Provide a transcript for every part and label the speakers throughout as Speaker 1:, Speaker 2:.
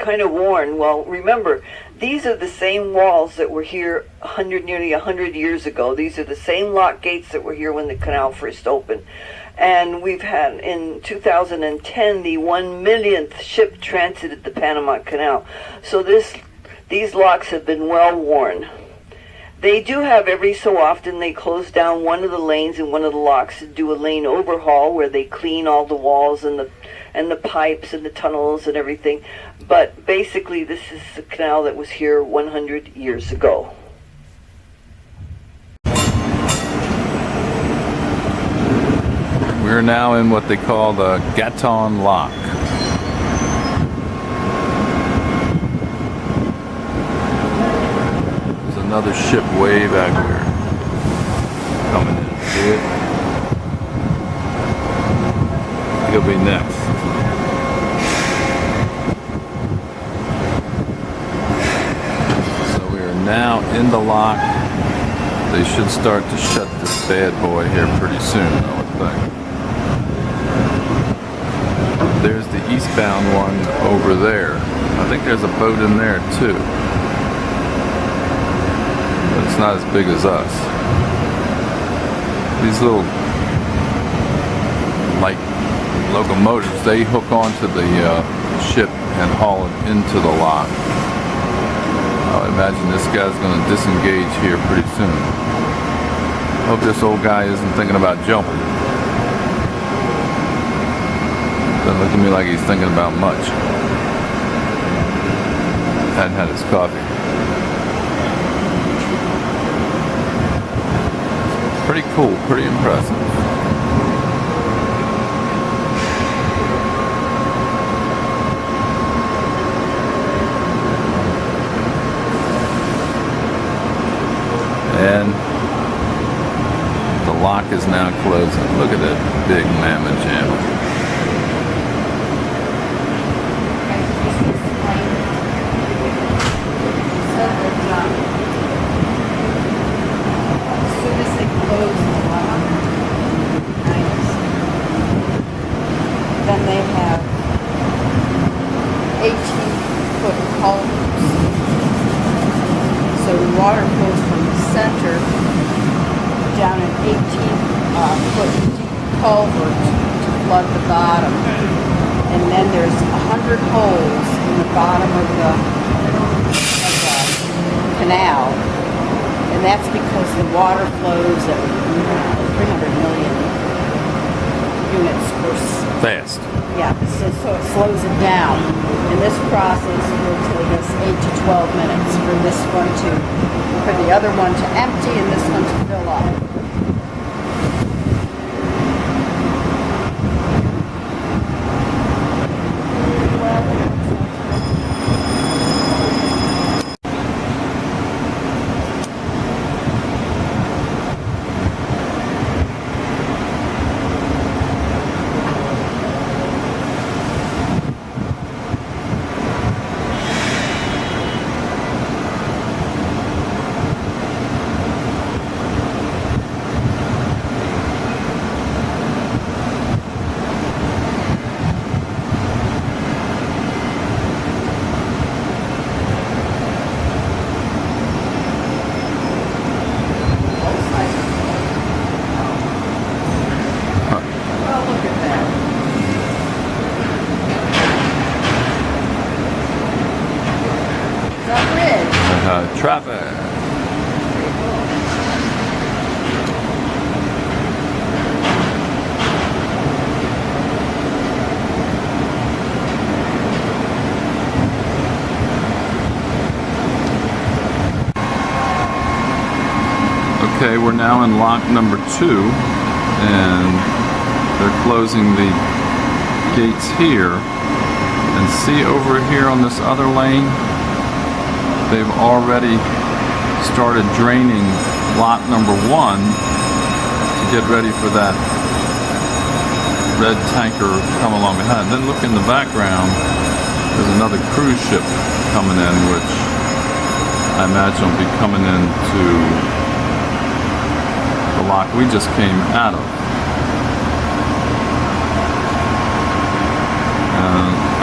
Speaker 1: kind of worn. Well, remember, these are the same walls that were here nearly 100 years ago. These are the same lock gates that were here when the canal first opened. And we've had, in 2010, the 1 millionth ship transited the Panama Canal. So these locks have been well worn. They do have, every so often, they close down one of the lanes in one of the locks to do a lane overhaul where they clean all the walls and the pipes and the tunnels and everything. But basically, this is the canal that was here 100 years ago.
Speaker 2: We're now in what they call the Gatton Lock. There's another ship way back there coming in. See it? He'll be next. So we are now in the lock. They should start to shut this bad boy here pretty soon, I would think. There's the eastbound one over there. I think there's a boat in there too. But it's not as big as us. These little light locomotives, they hook onto the ship and haul it into the lock. I would imagine this guy's going to disengage here pretty soon. Hope this old guy isn't thinking about jumping. Doesn't look to me like he's thinking about much. Hadn't had his coffee. Pretty cool, pretty impressive. And the lock is now closing. Look at that big mamma jamma.
Speaker 3: Then they have 18-foot culverts. So the water goes from the center down an 18-foot deep culvert to flood the bottom. And then there's 100 holes in the bottom of the canal. And that's because the water flows at 300 million units per
Speaker 2: Fast.
Speaker 3: Yeah, so it slows it down. And this process will take us 8 to 12 minutes for this one for the other one to empty and this one to fill up.
Speaker 2: Traffic. Okay, we're now in lock number 2, and they're closing the gates here. And see over here on this other lane, they've already started draining lot number 1 to get ready for that red tanker come along behind. Then look in the background, there's another cruise ship coming in, which I imagine will be coming into the lock we just came out of.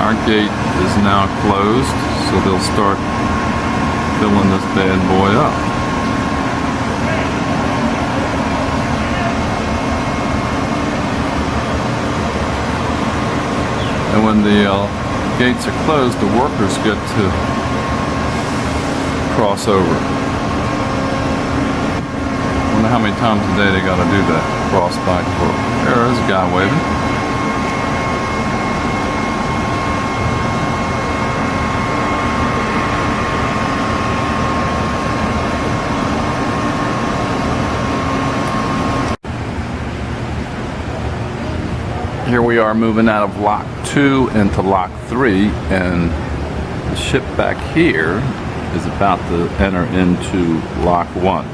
Speaker 2: Our gate is now closed, so they'll start filling this bad boy up. And when the gates are closed, the workers get to cross over. Wonder how many times a day they gotta do that, cross back for. There's a guy waving. Here we are moving out of lock 2 into lock 3, and the ship back here is about to enter into lock 1.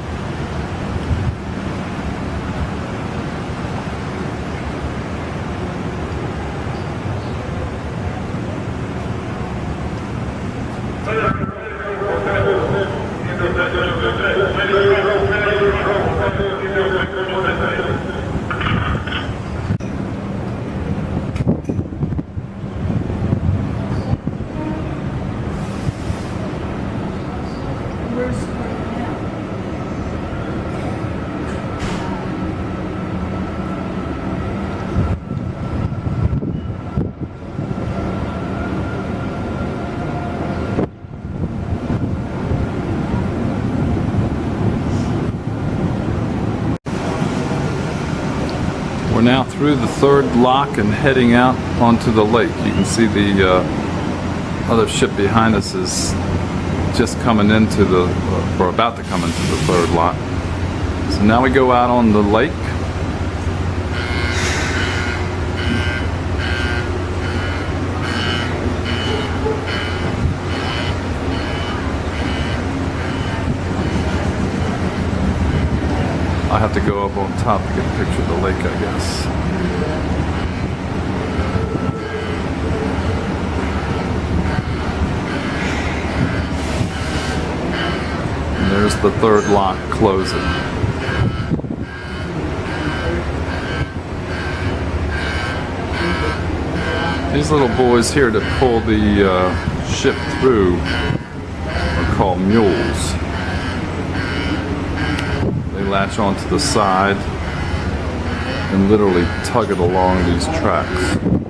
Speaker 2: We're now through the third lock and heading out onto the lake. You can see the other ship behind us is just coming into the, or about to come into the third lock. So now we go out on the lake. I have to go up on top to get a picture of the lake, I guess. And there's the third lock closing. These little boys here that pull the ship through are called mules. They latch onto the side and literally tug it along these tracks.